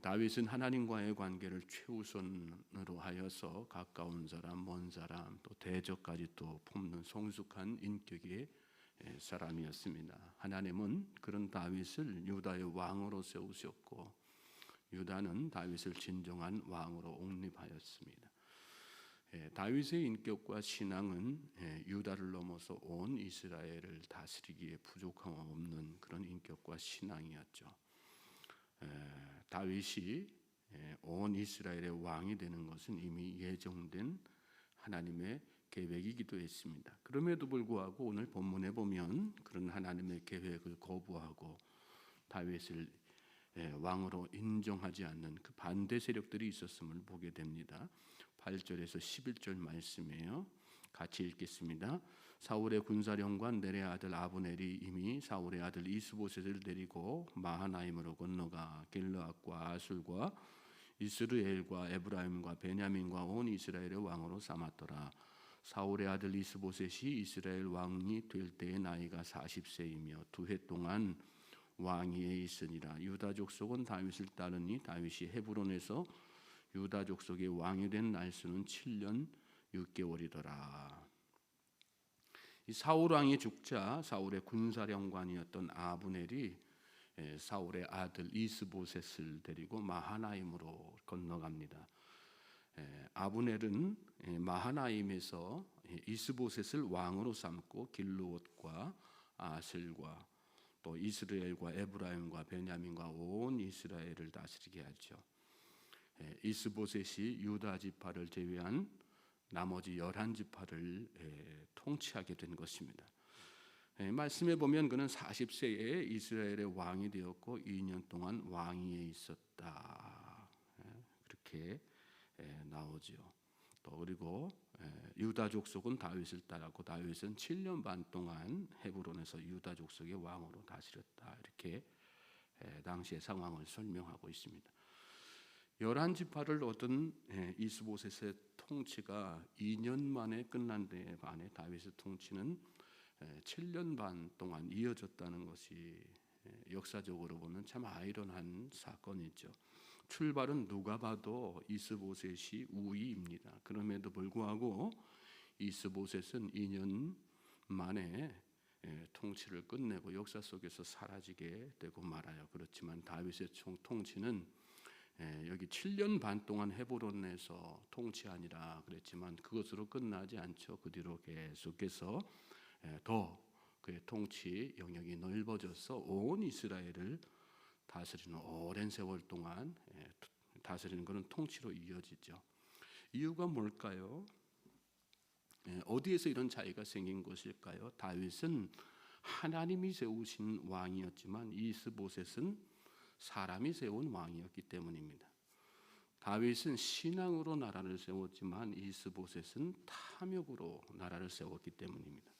다윗은 하나님과의 관계를 최우선으로 하여서 가까운 사람, 먼 사람, 또 대적까지 또 품는 성숙한 인격의 사람이었습니다. 하나님은 그런 다윗을 유다의 왕으로 세우셨고 유다는 다윗을 진정한 왕으로 옹립하였습니다. 다윗의 인격과 신앙은 유다를 넘어서 온 이스라엘을 다스리기에 부족함 없는 그런 인격과 신앙이었죠. 다윗이 온 이스라엘의 왕이 되는 것은 이미 예정된 하나님의 계획이기도 했습니다. 그럼에도 불구하고 오늘 본문에 보면 그런 하나님의 계획을 거부하고 다윗을 왕으로 인정하지 않는 그 반대 세력들이 있었음을 보게 됩니다. 8절에서 11절 말씀이에요. 같이 읽겠습니다. 사울의 군사령관 넬의 아들 아브넬이 이미 사울의 아들 이스보셋을 데리고 마하나임으로 건너가 길르앗과 아술과 이스르엘과 에브라임과 베냐민과 온 이스라엘의 왕으로 삼았더라. 사울의 아들 이스보셋이 이스라엘 왕이 될 때의 나이가 40세이며 2해 동안 왕위에 있으니라. 유다 족속은 다윗을 따르니 다윗이 헤브론에서 유다 족속의 왕이 된 날수는 7년 6개월이더라. 이 사울 왕이 죽자 사울의 군사령관이었던 아브넬이 사울의 아들 이스보셋을 데리고 마하나임으로 건너갑니다. 아브넬은 마하나임에서 이스보셋을 왕으로 삼고 길르앗과 아슬과 또 이스라엘과 에브라임과 베냐민과 온 이스라엘을 다스리게 하죠. 이스보셋이 유다 지파를 제외한 나머지 11지파를 통치하게 된 것입니다. 말씀에 보면 그는 40세에 이스라엘의 왕이 되었고 2년 동안 왕위에 있었다. 그렇게 나오죠. 또 그리고 유다 족속은 다윗을 따랐고 다윗은 7년 반 동안 헤브론에서 유다 족속의 왕으로 다스렸다. 이렇게 당시의 상황을 설명하고 있습니다. 11지파를 얻은 이스보셋의 통치가 2년 만에 끝난 데에 반해 다윗의 통치는 7년 반 동안 이어졌다는 것이 역사적으로 보면 참 아이러니한 사건이죠. 출발은 누가 봐도 이스보셋이 우위입니다. 그럼에도 불구하고 이스보셋은 2년 만에 통치를 끝내고 역사 속에서 사라지게 되고 말아요. 그렇지만 다윗의 통치는 여기 7년 반 동안 헤브론에서 통치하니라 그랬지만 그것으로 끝나지 않죠. 그 뒤로 계속해서 더 그의 통치 영역이 넓어져서 온 이스라엘을 다스리는 오랜 세월 동안 다스리는 그런 통치로 이어지죠. 이유가 뭘까요? 어디에서 이런 차이가 생긴 것일까요? 다윗은 하나님이 세우신 왕이었지만 이스보셋은 사람이 세운 왕이었기 때문입니다. 다윗은 신앙으로 나라를 세웠지만 이스보셋은 탐욕으로 나라를 세웠기 때문입니다.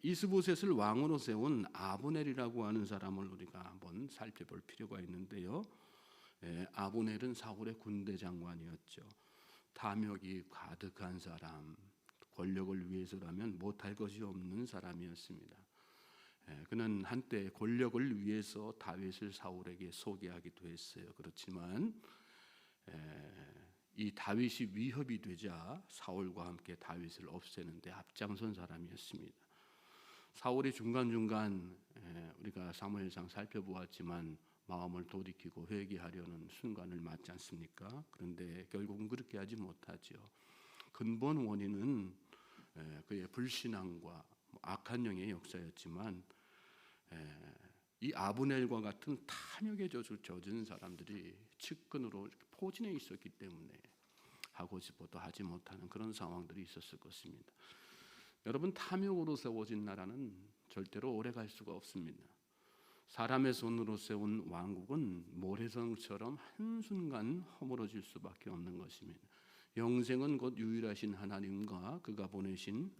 이스보셋을 왕으로 세운 아브넬이라고 하는 사람을 우리가 한번 살펴볼 필요가 있는데요. 아브넬은 사울의 군대 장관이었죠. 탐욕이 가득한 사람, 권력을 위해서라면 못할 것이 없는 사람이었습니다. 그는 한때 권력을 위해서 다윗을 사울에게 소개하기도 했어요. 그렇지만 이 다윗이 위협이 되자 사울과 함께 다윗을 없애는 데 앞장선 사람이었습니다. 사울이 중간중간 우리가 사무엘상 살펴보았지만 마음을 돌이키고 회개하려는 순간을 맞지 않습니까? 그런데 결국은 그렇게 하지 못하죠. 근본 원인은 그의 불신앙과 악한 영의 역사였지만 이 아브넬과 같은 탐욕에 젖은 사람들이 측근으로 포진해 있었기 때문에 하고 싶어도 하지 못하는 그런 상황들이 있었을 것입니다. 여러분, 탐욕으로 세워진 나라는 절대로 오래갈 수가 없습니다. 사람의 손으로 세운 왕국은 모래성처럼 한순간 허물어질 수밖에 없는 것입니다. 영생은 곧 유일하신 하나님과 그가 보내신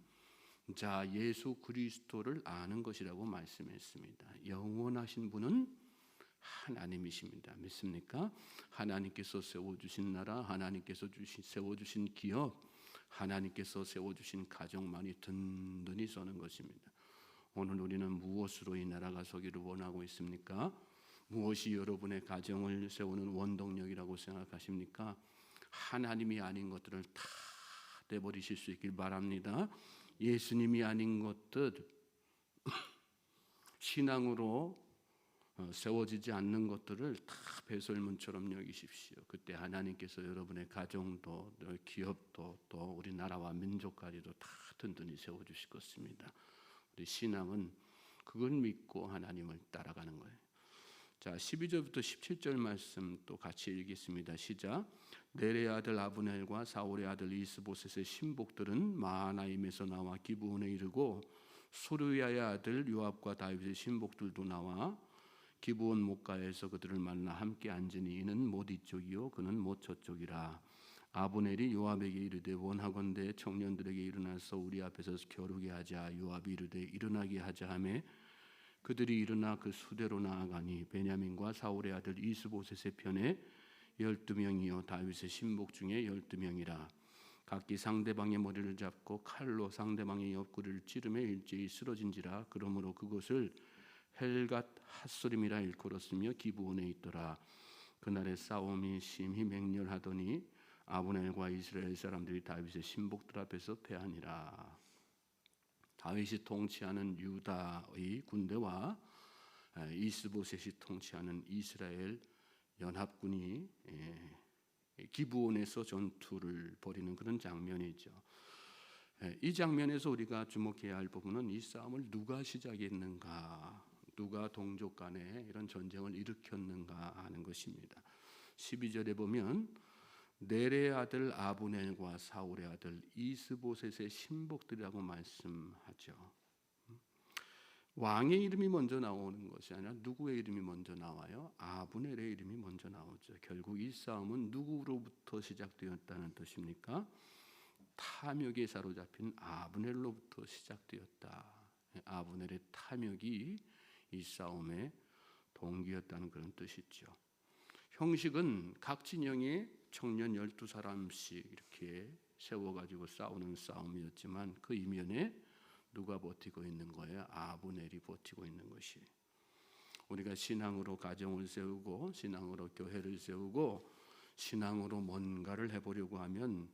자 예수 그리스도를 아는 것이라고 말씀했습니다. 영원하신 분은 하나님이십니다. 믿습니까? 하나님께서 세워주신 나라, 하나님께서 세워주신 기업, 하나님께서 세워주신 가정만이 든든히 서는 것입니다. 오늘 우리는 무엇으로 이 나라가 서기를 원하고 있습니까? 무엇이 여러분의 가정을 세우는 원동력이라고 생각하십니까? 하나님이 아닌 것들을 다 내버리실 수 있길 바랍니다. 예수님이 아닌 것들, 신앙으로 세워지지 않는 것들을 다 배설물처럼 여기십시오. 그때 하나님께서 여러분의 가정도, 기업도, 또 우리나라와 민족까지도 다 든든히 세워주실 것입니다. 우리 신앙은 그걸 믿고 하나님을 따라가는 거예요. 자, 12절부터 17절 말씀 또 같이 읽겠습니다. 시작. 넬의 아들 아브넬과 사울의 아들 이스보셋의 신복들은 마하나임에서 나와 기브온에 이르고 수르야의 아들 요압과 다윗의 신복들도 나와 기브온 목가에서 그들을 만나 함께 앉으니 이는 못 이쪽이요 그는 못 저쪽이라. 아브넬이 요압에게 이르되 원하건대 청년들에게 일어나서 우리 앞에서 겨루게 하자. 요압이 이르되 일어나게 하자 하매 그들이 일어나 그 수대로 나아가니 베냐민과 사울의 아들 이스보셋의 편에 12명이요 다윗의 신복 중에 12명이라. 각기 상대방의 머리를 잡고 칼로 상대방의 옆구리를 찌르며 일제히 쓰러진지라. 그러므로 그것을 헬갓 핫소림이라 일컬었으며 기브온에 있더라. 그날의 싸움이 심히 맹렬하더니 아브넬과 이스라엘 사람들이 다윗의 신복들 앞에서 패하니라. 다윗이 통치하는 유다의 군대와 이스보셋이 통치하는 이스라엘 연합군이 기브온에서 전투를 벌이는 그런 장면이죠. 이 장면에서 우리가 주목해야 할 부분은 이 싸움을 누가 시작했는가, 누가 동족 간에 이런 전쟁을 일으켰는가 하는 것입니다. 12절에 보면 넬의 아들 아브넬과 사울의 아들 이스보셋의 신복들이라고 말씀하죠. 왕의 이름이 먼저 나오는 것이 아니라 누구의 이름이 먼저 나와요? 아브넬의 이름이 먼저 나오죠. 결국 이 싸움은 누구로부터 시작되었다는 뜻입니까? 탐욕에 사로잡힌 아브넬로부터 시작되었다. 아브넬의 탐욕이 이 싸움의 동기였다는 그런 뜻이죠. 형식은 각 진영에 청년 12사람씩 이렇게 세워가지고 싸우는 싸움이었지만 그 이면에 누가 버티고 있는 거예요? 아브넬이 버티고 있는 것이. 우리가 신앙으로 가정을 세우고 신앙으로 교회를 세우고 신앙으로 뭔가를 해보려고 하면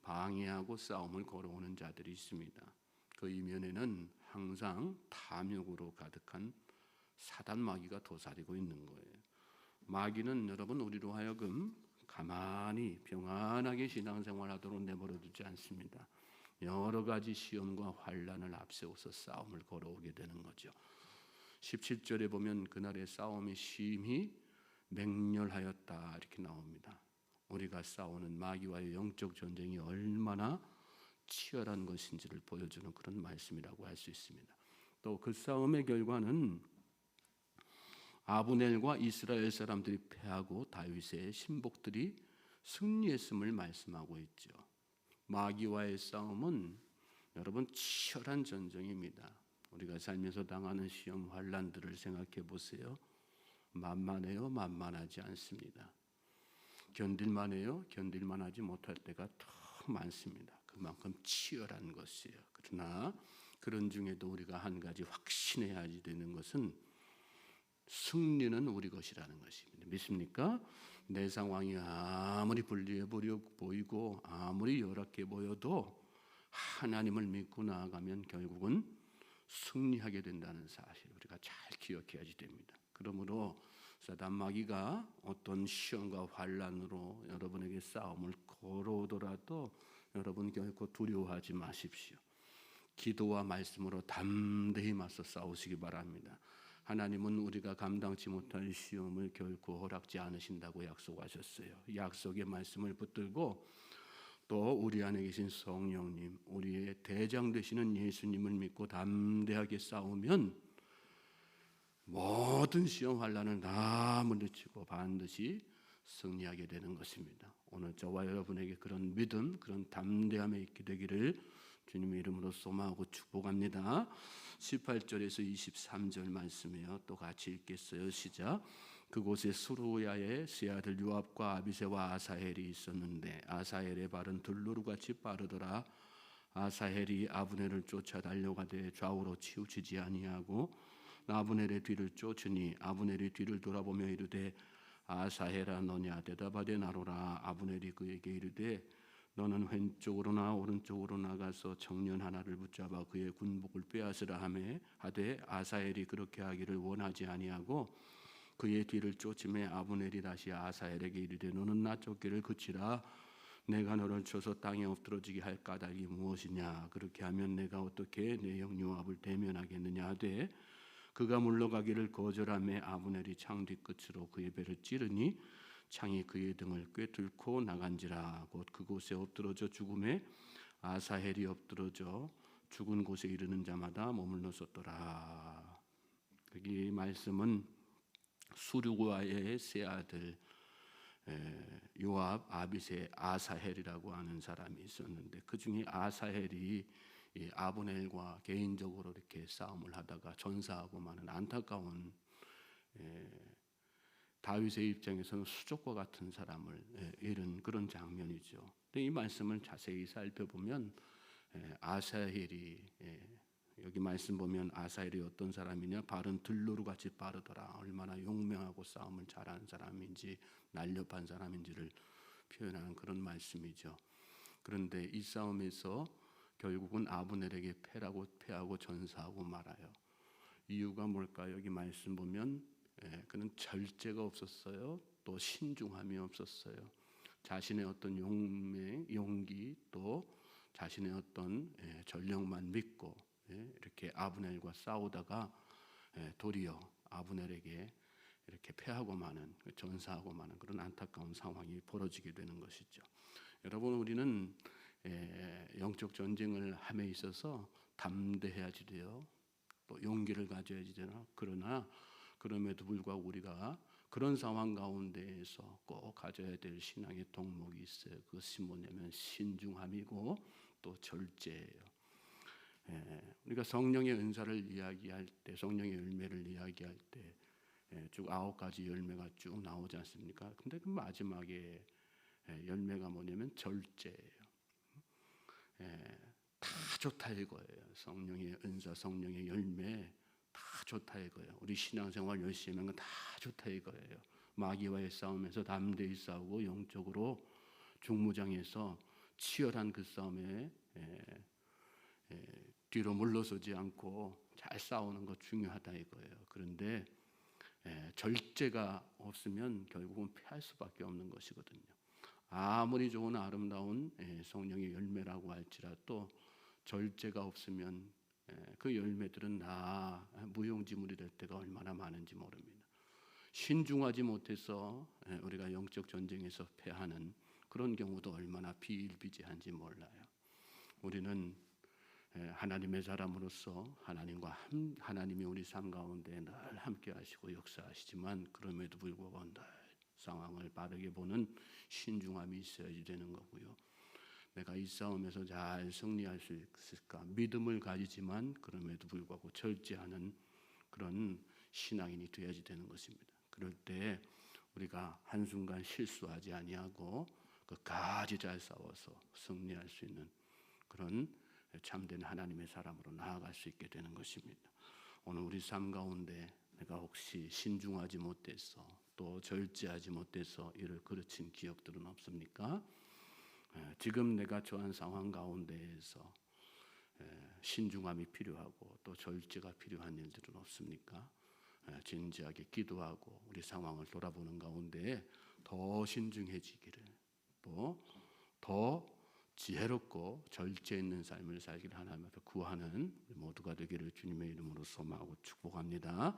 방해하고 싸움을 걸어오는 자들이 있습니다. 그 이면에는 항상 탐욕으로 가득한 사단 마귀가 도사리고 있는 거예요. 마귀는 여러분 우리로 하여금 가만히 평안하게 신앙생활하도록 내버려 두지 않습니다. 여러 가지 시험과 환난을 앞세워서 싸움을 걸어오게 되는 거죠. 17절에 보면 그날의 싸움이 심히 맹렬하였다 이렇게 나옵니다. 우리가 싸우는 마귀와의 영적 전쟁이 얼마나 치열한 것인지를 보여주는 그런 말씀이라고 할 수 있습니다. 또 그 싸움의 결과는 아브넬과 이스라엘 사람들이 패하고 다윗의 신복들이 승리했음을 말씀하고 있죠. 마귀와의 싸움은 여러분 치열한 전쟁입니다. 우리가 살면서 당하는 시험 환난들을 생각해 보세요. 만만해요? 만만하지 않습니다. 견딜만해요? 견딜만하지 못할 때가 더 많습니다. 그만큼 치열한 것이에요. 그러나 그런 중에도 우리가 한 가지 확신해야 되는 것은 승리는 우리 것이라는 것입니다. 믿습니까? 내 상황이 아무리 불리해 보이고 아무리 열악해 보여도 하나님을 믿고 나아가면 결국은 승리하게 된다는 사실 우리가 잘 기억해야지 됩니다. 그러므로 사단 마귀가 어떤 시험과 환난으로 여러분에게 싸움을 걸어오더라도 여러분 결코 두려워하지 마십시오. 기도와 말씀으로 담대히 맞서 싸우시기 바랍니다. 하나님은 우리가 감당치 못할 시험을 결코 허락지 않으신다고 약속하셨어요. 약속의 말씀을 붙들고 또 우리 안에 계신 성령님, 우리의 대장 되시는 예수님을 믿고 담대하게 싸우면 모든 시험 환난을 다 물리치고 반드시 승리하게 되는 것입니다. 오늘 저와 여러분에게 그런 믿음, 그런 담대함에 있게 되기를 주님의 이름으로 소망하고 축복합니다. 18절에서 23절 말씀이에요. 또 같이 읽겠어요. 시작. 그곳에 수르야의 세 아들 요압과 아비새와 아사헬이 있었는데 아사헬의 발은 들노루같이 빠르더라. 아사헬이 아브넬을 쫓아 달려가되 좌우로 치우치지 아니하고 아브넬의 뒤를 쫓으니 아브넬이 뒤를 돌아보며 이르되 아사헬아 너냐 대답하되 나로라. 아브넬이 그에게 이르되 너는 왼쪽으로나 오른쪽으로 나가서 청년 하나를 붙잡아 그의 군복을 빼앗으라 하되 아사헬이 그렇게 하기를 원하지 아니하고 그의 뒤를 쫓음에 아브넬이 다시 아사헬에게 이르되 너는 나 쫓기를 그치라. 내가 너를 쳐서 땅에 엎드러지게 할 까닭이 무엇이냐. 그렇게 하면 내가 어떻게 내 형 요압을 대면하겠느냐 하되 그가 물러가기를 거절하며 아브넬이 창 뒤끝으로 그의 배를 찌르니 창이 그의 등을 꿰뚫고 나간지라. 곧 그곳에 엎드러져 죽음에 아사헬이 엎드러져 죽은 곳에 이르는 자마다 머물렀었더라. 여기 말씀은 수르과의 세 아들 요압, 아비세, 아사헬이라고 하는 사람이 있었는데 그 중에 아사헬이 아브넬과 개인적으로 이렇게 싸움을 하다가 전사하고 마는 안타까운 다윗의 입장에서는 수족과 같은 사람을 잃은 그런 장면이죠. 근데 이 말씀을 자세히 살펴보면 아사헬이 여기 말씀 보면 아사헬이 어떤 사람이냐, 발은 들노루 같이 빠르더라. 얼마나 용맹하고 싸움을 잘하는 사람인지 날렵한 사람인지를 표현하는 그런 말씀이죠. 그런데 이 싸움에서 결국은 아브넬에게 패하고 전사하고 말아요. 이유가 뭘까요? 여기 말씀 보면 그는 절제가 없었어요. 또 신중함이 없었어요. 자신의 어떤 용기 또 자신의 어떤 전력만 믿고 이렇게 아브넬과 싸우다가 도리어 아브넬에게 이렇게 패하고 마는, 전사하고 마는 그런 안타까운 상황이 벌어지게 되는 것이죠. 여러분, 우리는 영적 전쟁을 함에 있어서 담대해야지 돼요. 또 용기를 가져야지 되나. 그러나 그럼에도 불구하고 우리가 그런 상황 가운데에서 꼭 가져야 될 신앙의 덕목이 있어요. 그것이 뭐냐면 신중함이고 또 절제예요. 우리가 성령의 은사를 이야기할 때, 성령의 열매를 이야기할 때 쭉 9가지 열매가 쭉 나오지 않습니까? 근데 그 마지막에 열매가 뭐냐면 절제예요. 다 좋다 이거예요. 성령의 은사, 성령의 열매 다 좋다 이거예요. 우리 신앙생활 열심히 하는 건 다 좋다 이거예요. 마귀와의 싸움에서 담대히 싸우고 영적으로 중무장에서 치열한 그 싸움에 뒤로 물러서지 않고 잘 싸우는 것 중요하다 이거예요. 그런데 절제가 없으면 결국은 패할 수밖에 없는 것이거든요. 아무리 좋은 아름다운 성령의 열매라고 할지라도 절제가 없으면 그 열매들은 다 무용지물이 될 때가 얼마나 많은지 모릅니다. 신중하지 못해서 우리가 영적 전쟁에서 패하는 그런 경우도 얼마나 비일비재한지 몰라요. 우리는 하나님의 사람으로서 하나님이 우리 삶 가운데 늘 함께 하시고 역사하시지만 그럼에도 불구하고 늘 상황을 바르게 보는 신중함이 있어야지 되는 거고요. 내가 이 싸움에서 잘 승리할 수 있을까? 믿음을 가지지만 그럼에도 불구하고 절제하는 그런 신앙인이 되어야지 되는 것입니다. 그럴 때 우리가 한순간 실수하지 아니하고 끝까지 잘 싸워서 승리할 수 있는 그런 참된 하나님의 사람으로 나아갈 수 있게 되는 것입니다. 오늘 우리 삶 가운데 내가 혹시 신중하지 못해서 또 절제하지 못해서 이를 그르친 기억들은 없습니까? 지금 내가 처한 상황 가운데에서 신중함이 필요하고 또 절제가 필요한 일들은 없습니까? 진지하게 기도하고 우리 상황을 돌아보는 가운데 더 신중해지기를 또 더 지혜롭고 절제 있는 삶을 살기를 하나님 앞에 구하는 모두가 되기를 주님의 이름으로 소망하고 축복합니다.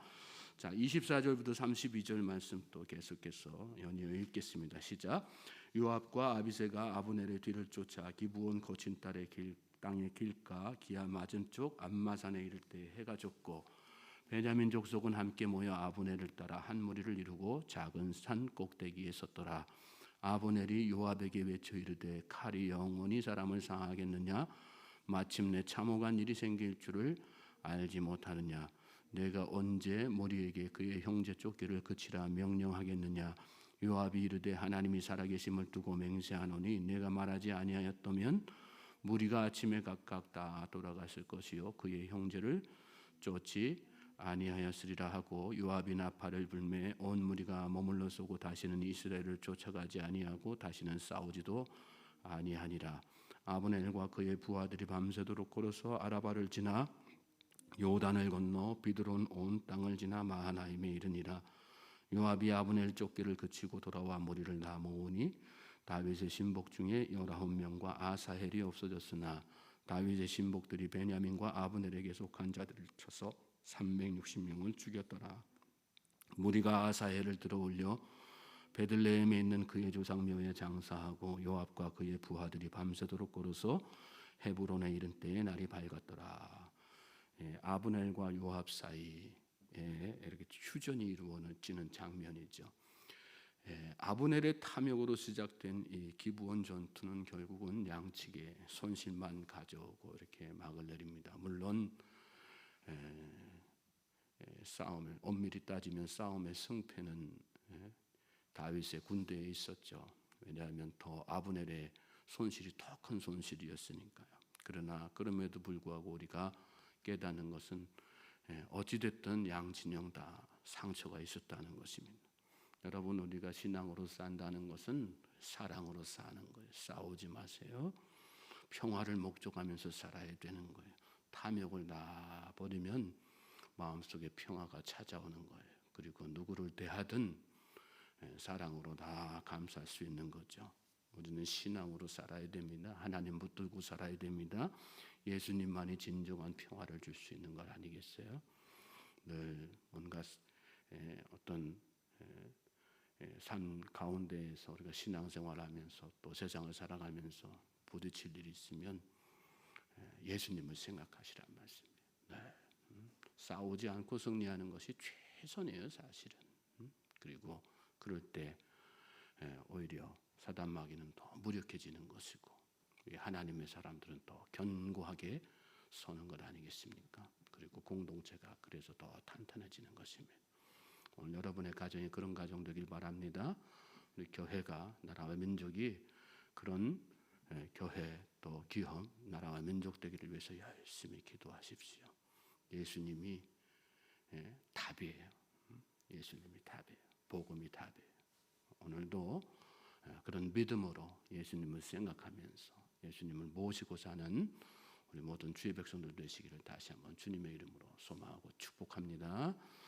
자, 24절부터 32절 말씀 또 계속해서 연이어 읽겠습니다. 시작. 요압과 아비새가 아브넬의 뒤를 쫓아 기브온 거친 땅의 길가 기하 맞은 쪽 암마산에 이를 때 해가 졌고 베냐민 족속은 함께 모여 아브넬을 따라 한 무리를 이루고 작은 산 꼭대기에 섰더라. 아브넬이 요압에게 외쳐 이르되 칼이 영원히 사람을 상하겠느냐? 마침내 참혹한 일이 생길 줄을 알지 못하느냐? 내가 언제 무리에게 그의 형제 쫓기를 그치라 명령하겠느냐? 요압이 이르되 하나님이 살아계심을 두고 맹세하노니 내가 말하지 아니하였다면 무리가 아침에 각각 다 돌아갔을 것이요 그의 형제를 쫓지 아니하였으리라 하고 요압이 나팔을 불매 온 무리가 머물러 서고 다시는 이스라엘을 쫓아가지 아니하고 다시는 싸우지도 아니하니라. 아브넬과 그의 부하들이 밤새도록 걸어서 아라바를 지나 요단을 건너 비드론 온 땅을 지나 마하나임에 이르니라. 요압이 아브넬 쫓기를 그치고 돌아와 무리를 다 모으니 다윗의 신복 중에 19명과 아사헬이 없어졌으나 다윗의 신복들이 베냐민과 아브넬에게 속한 자들을 쳐서 360명을 죽였더라. 무리가 아사헬을 들어올려 베들레헴에 있는 그의 조상 묘에 장사하고 요압과 그의 부하들이 밤새도록 걸어서 헤브론에 이른 때에 날이 밝았더라. 아브넬과 요압 사이에 이렇게 휴전이 이루어지는 장면이죠. 아브넬의 탐욕으로 시작된 이 기브온 전투는 결국은 양측의 손실만 가져오고 이렇게 막을 내립니다. 물론 싸움을 엄밀히 따지면 싸움의 승패는 다윗의 군대에 있었죠. 왜냐하면 더 아브넬의 손실이 더 큰 손실이었으니까요. 그러나 그럼에도 불구하고 우리가 깨닫는 것은 어찌됐든 양 진영 다 상처가 있었다는 것입니다. 여러분, 우리가 신앙으로 산다는 것은 사랑으로 사는 거예요. 싸우지 마세요. 평화를 목적하면서 살아야 되는 거예요. 탐욕을 다 버리면 마음속에 평화가 찾아오는 거예요. 그리고 누구를 대하든 사랑으로 다 감수할 수 있는 거죠. 우리는 신앙으로 살아야 됩니다. 하나님 붙들고 살아야 됩니다. 예수님만이 진정한 평화를 줄 수 있는 것 아니겠어요? 늘 뭔가 어떤 삶 가운데에서 우리가 신앙생활하면서 또 세상을 살아가면서 부딪힐 일이 있으면 예수님을 생각하시란 말씀이에요. 네. 싸우지 않고 승리하는 것이 최선이에요, 사실은. 그리고 그럴 때 오히려 사단 마귀는 더 무력해지는 것이고 하나님의 사람들은 더 견고하게 서는 것 아니겠습니까? 그리고 공동체가 그래서 더 탄탄해지는 것입니다. 오늘 여러분의 가정이 그런 가정 되길 바랍니다. 우리 교회가 나라와 민족이 그런 교회 또 기업 나라와 민족 되기를 위해서 열심히 기도하십시오. 예수님이 답이에요. 예수님이 답이에요. 복음이 답이에요. 오늘도 그런 믿음으로 예수님을 생각하면서 예수님을 모시고 사는 우리 모든 주의 백성들 되시기를 다시 한번 주님의 이름으로 소망하고 축복합니다.